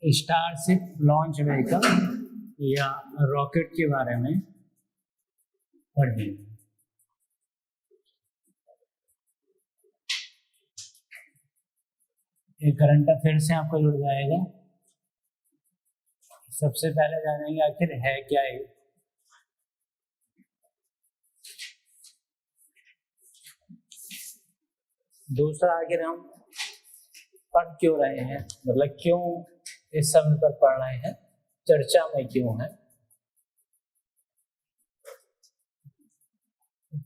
Starship launch vehicle या rocket के बारे में पढ़ेंगे। ये करंट अफेयर से आपको जुड़ जाएगा। सबसे पहले जानेंगे आखिर है क्या ये। दूसरा, आखिर हम पढ़ क्यों रहे हैं, मतलब क्यों इस समय पर पढ़ रहे हैं, चर्चा में क्यों है,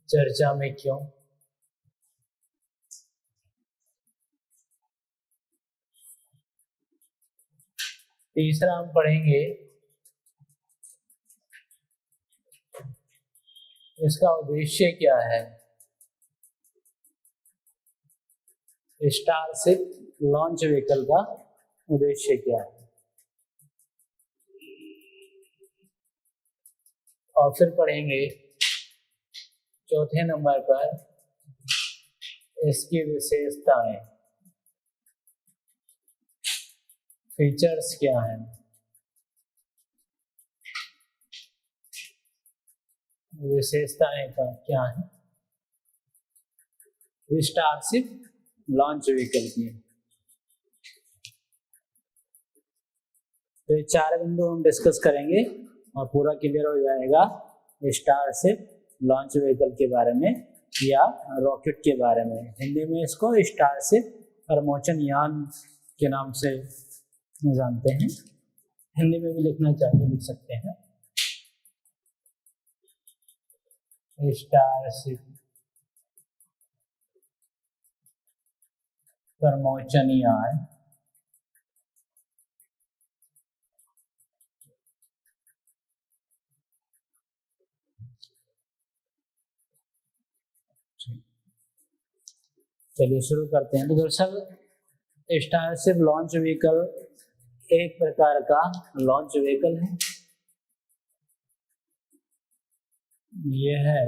चर्चा में क्यों। तीसरा हम पढ़ेंगे इसका उद्देश्य क्या है, स्टारशिप लॉन्च व्हीकल का उद्देश्य क्या है। और फिर पढ़ेंगे चौथे नंबर पर इसकी विशेषताएं, फीचर्स क्या हैं, विशेषताएं का क्या है स्टारशिप लॉन्च व्हीकल की। तो ये 4 बिंदु हम डिस्कस करेंगे और पूरा क्लियर हो जाएगा स्टारशिप लॉन्च व्हीकल के बारे में या रॉकेट के बारे में। हिंदी में इसको स्टारशिप परमोचन यान के नाम से जानते हैं, हिंदी में भी लिखना चाहिए, लिख सकते हैं स्टारशिप परमोचन यान। चलिए शुरू करते हैं। तो दरअसल स्टारशिप लॉन्च व्हीकल एक प्रकार का लॉन्च व्हीकल है। यह है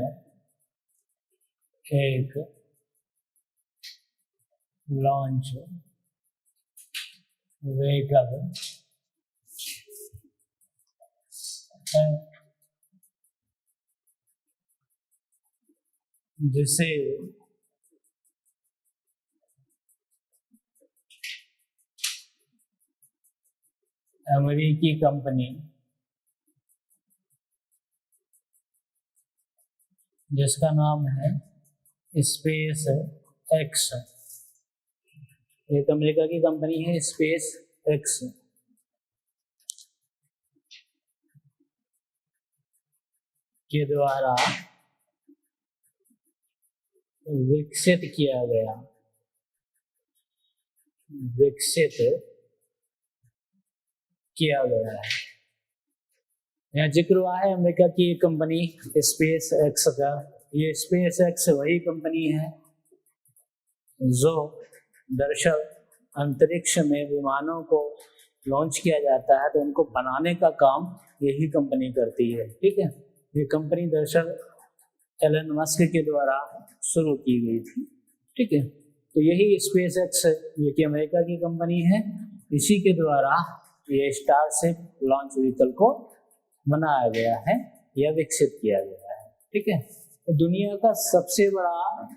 एक लॉन्च व्हीकल है जिसे अमेरिकी कंपनी जिसका नाम है स्पेस एक्स, एक अमेरिका की कंपनी है स्पेस एक्स, के द्वारा विकसित किया गया है। यहाँ जिक्र हुआ है अमेरिका की कंपनी स्पेस एक्स का। ये स्पेस एक्स वही कंपनी है जो दरअसल अंतरिक्ष में विमानों को लॉन्च किया जाता है तो उनको बनाने का काम यही कंपनी करती है। ठीक है, ये कंपनी दरअसल एलन मस्क के द्वारा शुरू की गई थी। ठीक है, तो यही स्पेस एक्स जो कि अमेरिका की कंपनी है, इसी के द्वारा ये स्टारशिप लॉन्च व्हीकल को बनाया गया है या विकसित किया गया है। ठीक है, दुनिया का सबसे बड़ा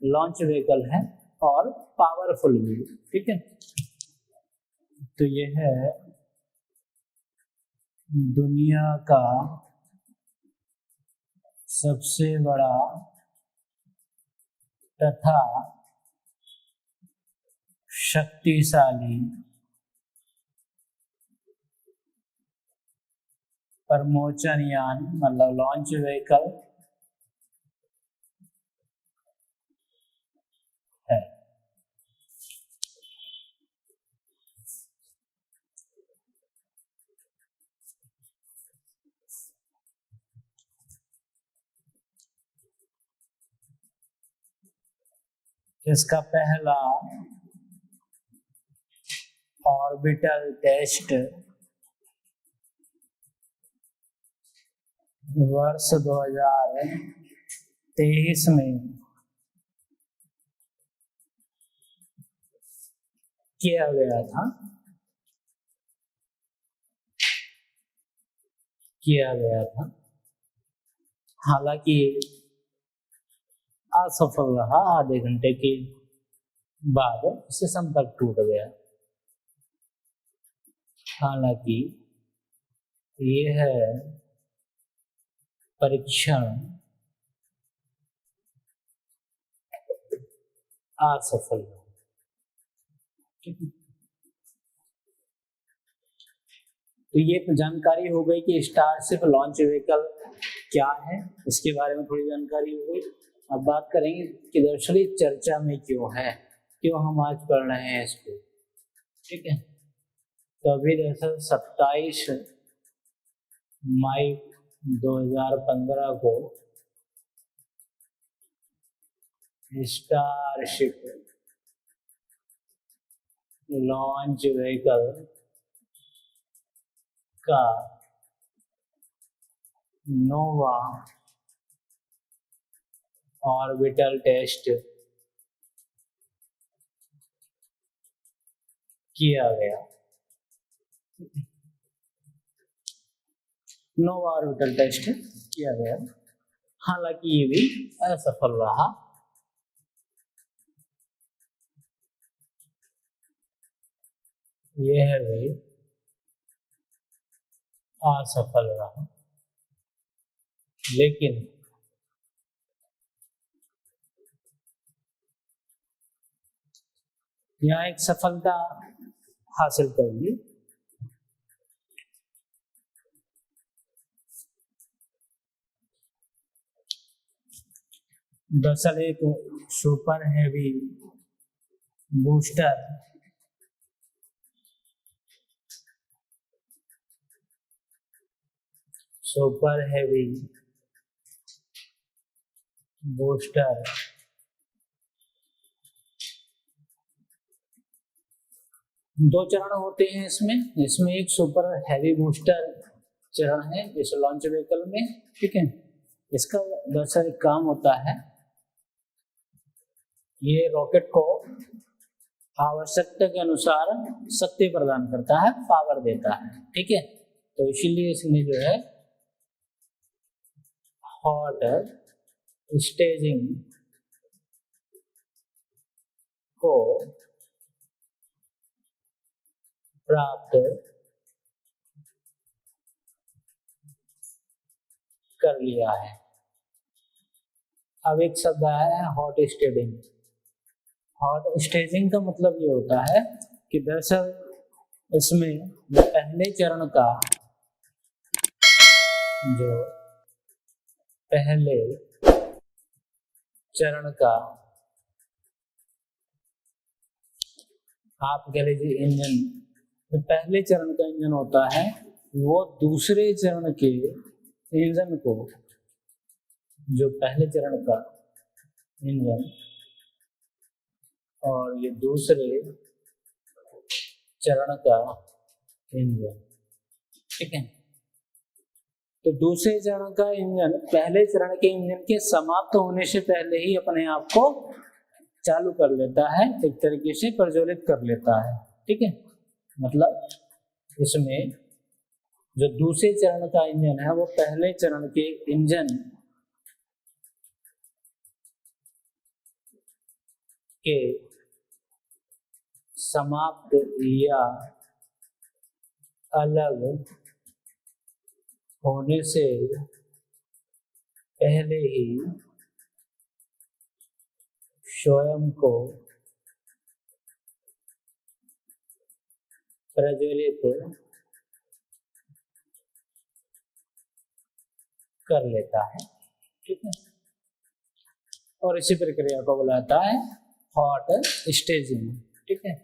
लॉन्च व्हीकल है और पावरफुल भी। ठीक है, तो ये है दुनिया का सबसे बड़ा तथा शक्तिशाली परमोचन यान, मतलब लॉन्च व्हीकल है। इसका पहला ऑर्बिटल टेस्ट वर्ष 2023 में किया गया था। किया गया था, हालांकि असफल रहा। आधे घंटे के बाद इससे संपर्क टूट गया। हालांकि यह परीक्षण असफल रहा। तो ये जानकारी हो गई कि स्टारशिप लॉन्च व्हीकल क्या है, इसके बारे में थोड़ी जानकारी हो गई। अब बात करेंगे कि दरअसल चर्चा में क्यों है, क्यों हम आज पढ़ रहे हैं इसको। ठीक है, तो अभी दरअसल 27 मई 2015 को स्टारशिप लॉन्च व्हीकल का नोवा ऑर्बिटल टेस्ट किया गया। नोवा ऑर्बिटल टेस्ट किया गया, हालांकि ये भी असफल रहा। यह भी असफल रहा, लेकिन यहाँ एक सफलता हासिल कर ली। दरअसल एक सुपर हैवी बूस्टर दो चरण होते हैं इसमें एक सुपर हैवी बूस्टर चरण है इस लॉन्च व्हीकल में। ठीक है, इसका दरअसल काम होता है, ये रॉकेट को आवश्यकता के अनुसार शक्ति प्रदान करता है, पावर देता है। ठीक है, तो इसीलिए इसमें जो है हॉट स्टेजिंग को प्राप्त कर लिया है। अब एक शब्द आया है हॉट स्टेजिंग। हॉट स्टेजिंग का मतलब ये होता है कि दरअसल इसमें पहले चरण का आप कह लीजिए इंजन, तो पहले चरण का इंजन होता है वो दूसरे चरण के इंजन को, जो पहले चरण का इंजन और ये दूसरे चरण का इंजन। ठीक है, तो दूसरे चरण का इंजन पहले चरण के इंजन के समाप्त होने से पहले ही अपने आप को चालू कर लेता है, एक तरीके से प्रज्वलित कर लेता है। ठीक है, मतलब इसमें जो दूसरे चरण का इंजन है वो पहले चरण के इंजन के समाप्त या अलग होने से पहले ही स्वयं को प्रज्वलित कर लेता है। ठीक है, और इसी प्रक्रिया को बुलाता है हॉट स्टेजिंग। ठीक है,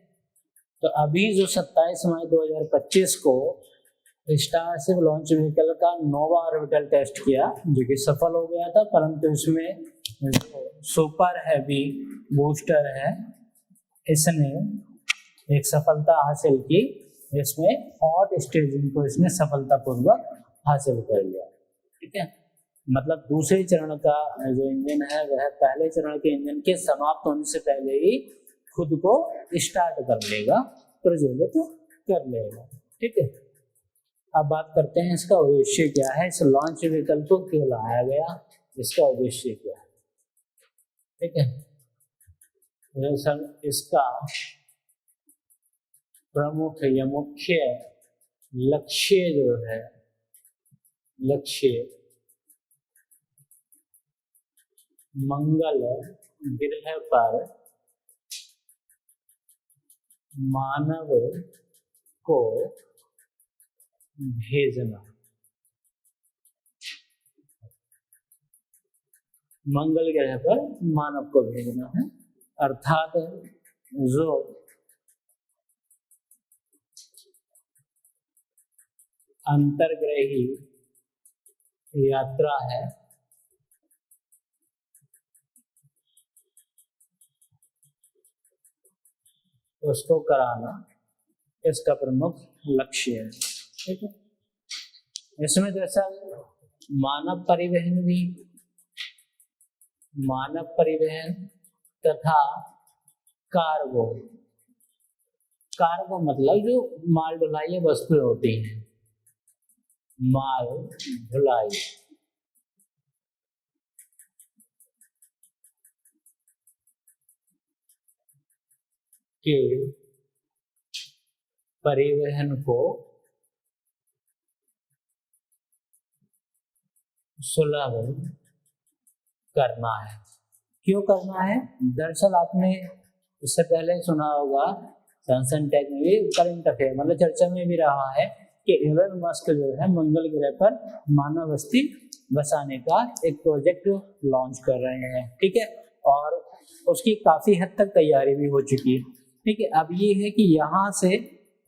तो अभी जो 27 मई 2025 को स्टारशिप लॉन्च व्हीकल का नोवा ऑर्बिटल टेस्ट किया, जो कि सफल हो गया था, परंतु इसमें जो सुपर हैवी बूस्टर है इसने एक सफलता हासिल की, इसमें हॉट स्टेजिंग को इसने सफलतापूर्वक हासिल कर लिया। ठीक है, मतलब दूसरे चरण का जो इंजन है वह पहले चरण के इंजन के समाप्त होने से पहले ही खुद को स्टार्ट कर लेगा, प्रज्वलित कर लेगा। ठीक है, अब बात करते हैं इसका उद्देश्य क्या है, इस लॉन्च व्हीकल को क्यों लाया गया, इसका उद्देश्य क्या है। ठीक है, दरअसल इसका प्रमुख या मुख्य लक्ष्य जो है, लक्ष्य मंगल ग्रह पर मानव को भेजना, मंगल ग्रह पर मानव को भेजना है, अर्थात जो अंतर्ग्रही यात्रा है उसको कराना इसका प्रमुख लक्ष्य है। ठीक है, इसमें जैसा मानव परिवहन तथा कार्गो, कार्गो मतलब जो माल ढुलाई वस्तुएं होती हैं, माल ढुलाई के परिवहन को सुलभ करना है। क्यों करना है, दरअसल आपने इससे पहले सुना होगा सनसन टेक में भी, करंट अफेयर मतलब चर्चा में भी रहा है कि एलन मस्क जो है मंगल ग्रह पर मानव बस्ती बसाने का एक प्रोजेक्ट लॉन्च कर रहे हैं। ठीक है, और उसकी काफी हद तक तैयारी भी हो चुकी है। ठीक है, अब ये है कि यहाँ से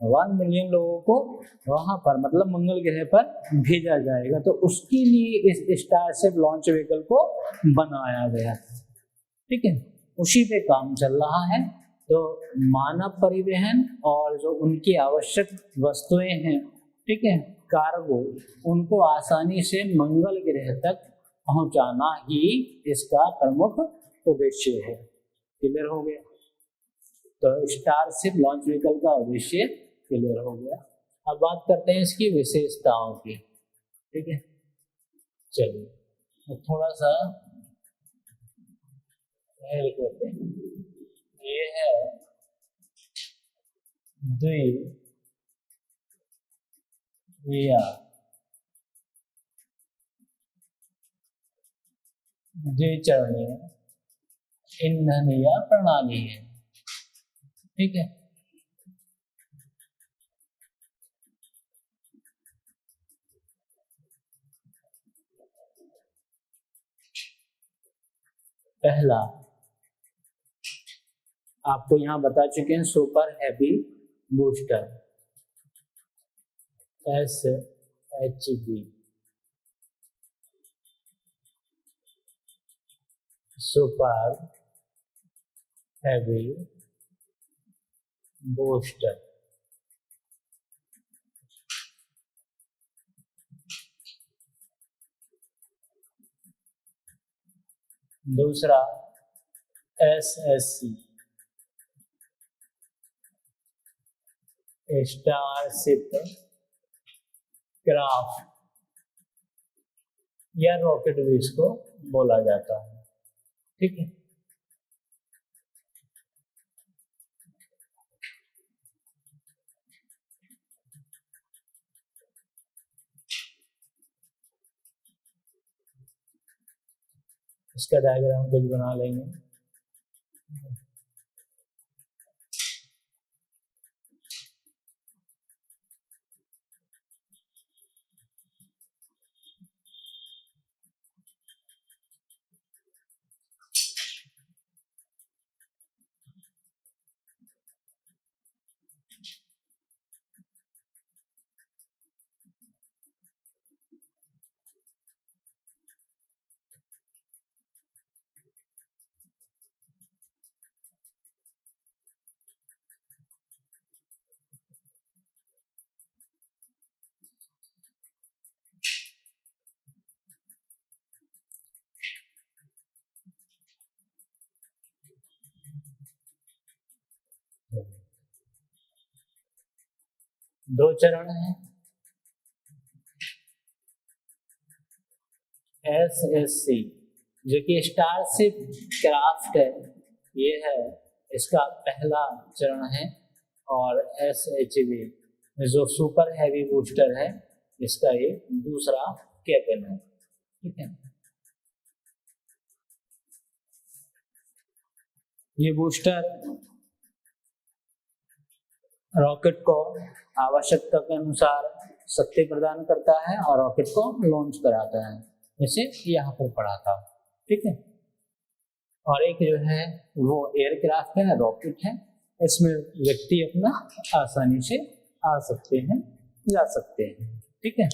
1 मिलियन लोगों को वहां पर मतलब मंगल ग्रह पर भेजा जाएगा, तो उसके लिए इस स्टारशिप लॉन्च व्हीकल को बनाया गया। ठीक है, उसी पे काम चल रहा है। तो मानव परिवहन और जो उनकी आवश्यक वस्तुएं हैं, ठीक है, कार्गो, उनको आसानी से मंगल ग्रह तक पहुंचाना ही इसका प्रमुख उद्देश्य है। क्लियर हो गया, तो स्टारशिप लॉन्च व्हीकल का उद्देश्य क्लियर हो गया। अब बात करते हैं इसकी विशेषताओं की। ठीक है, चलिए तो थोड़ा सा करते हैं। ये है द्विचरणीय ईंधन या प्रणाली है। ठीक है, पहला आपको यहां बता चुके हैं, super heavy booster SHB, super heavy booster. दूसरा SSC, स्टारशिप क्राफ्ट या रॉकेट भी इसको बोला जाता है। ठीक है, इसका डायग्राम कुछ बना लेंगे। दो चरण है, SSC जो कि स्टारशिप क्राफ्ट है, ये है इसका पहला चरण है। और SHV जो सुपर हैवी बूस्टर है, इसका ये दूसरा कैबिन है। ठीक है, ये बूस्टर रॉकेट को आवश्यकता के अनुसार शक्ति प्रदान करता है और रॉकेट को लॉन्च कराता है, जैसे यहाँ पर पढ़ा था। ठीक है, और एक जो है वो एयरक्राफ्ट है, रॉकेट है, इसमें व्यक्ति अपना आसानी से आ सकते हैं, जा सकते हैं। ठीक है,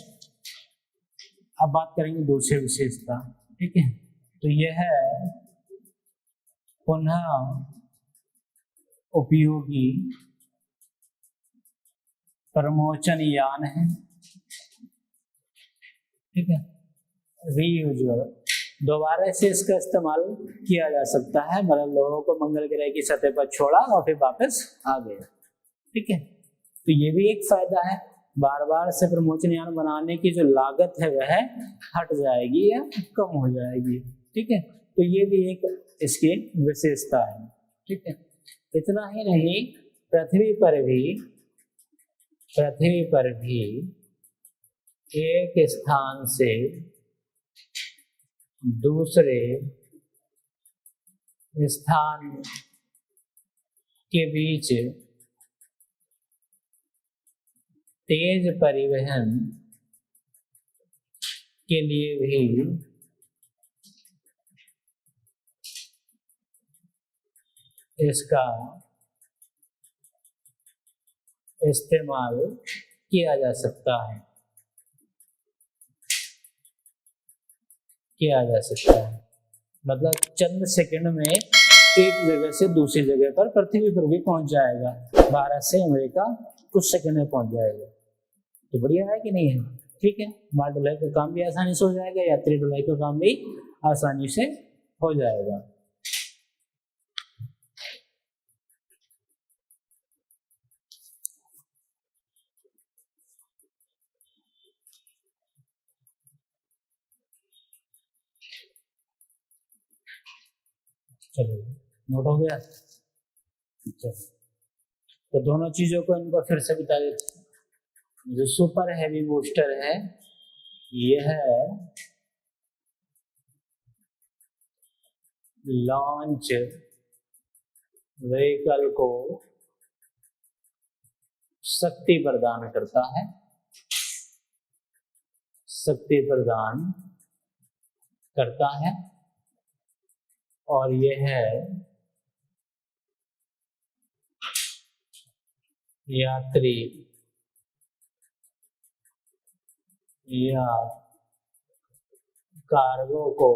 अब बात करेंगे दूसरी विशेषता। ठीक है, तो यह है पुनः उपयोगी प्रमोचन यान है। ठीक है, रीयूजेबल, दोबारा से इसका इस्तेमाल किया जा सकता है, मतलब लोगों को मंगल ग्रह की सतह पर छोड़ा और फिर वापस आ गया। ठीक है, तो ये भी एक फायदा है, बार बार से प्रमोचन यान बनाने की जो लागत है वह हट जाएगी या कम हो जाएगी। ठीक है, तो ये भी एक इसकी विशेषता है। ठीक है, इतना ही नहीं, पृथ्वी पर भी एक स्थान से दूसरे स्थान के बीच तेज परिवहन के लिए भी इसका इस्तेमाल किया जा सकता है, मतलब चंद सेकंड में एक जगह से दूसरी जगह पर पृथ्वी पर भी पहुंच जाएगा। भारत से अमेरिका कुछ सेकंड में पहुंच जाएगा, तो बढ़िया है कि नहीं है। ठीक है, माल ढुलाई का काम भी आसानी से हो जाएगा, यात्री ढुलाई का काम भी आसानी से हो जाएगा। चलिए, नोट हो गया। तो दोनों चीजों को इनको फिर से बता देते हैं। जो सुपर हैवी बूस्टर है, यह लॉन्च व्हीकल को शक्ति प्रदान करता है, और यह यात्री या कार्गो को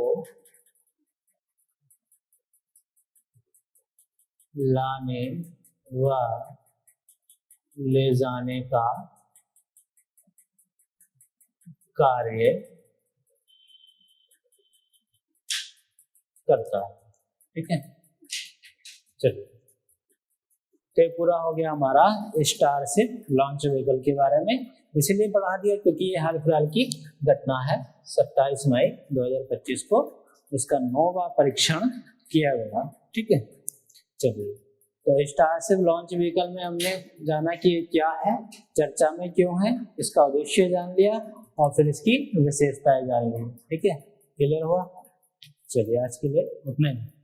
लाने व ले जाने का कार्य करता है। ठीक है, चलिए, तो पूरा हो गया हमारा स्टारशिप लॉन्च व्हीकल के बारे में। इसलिए बढ़ा दिया क्योंकि ये हाल फिलहाल की घटना है। 27 मई 2025 को इसका 9वां परीक्षण किया गया। ठीक है, चलिए, तो स्टारशिप लॉन्च व्हीकल में हमने जाना कि क्या है, चर्चा में क्यों है, इसका उद्देश्य जान लिया और फिर इसकी विशेषताएं जान ली। ठीक है, क्लियर हुआ। चलिए, आज के लिए उतना ही।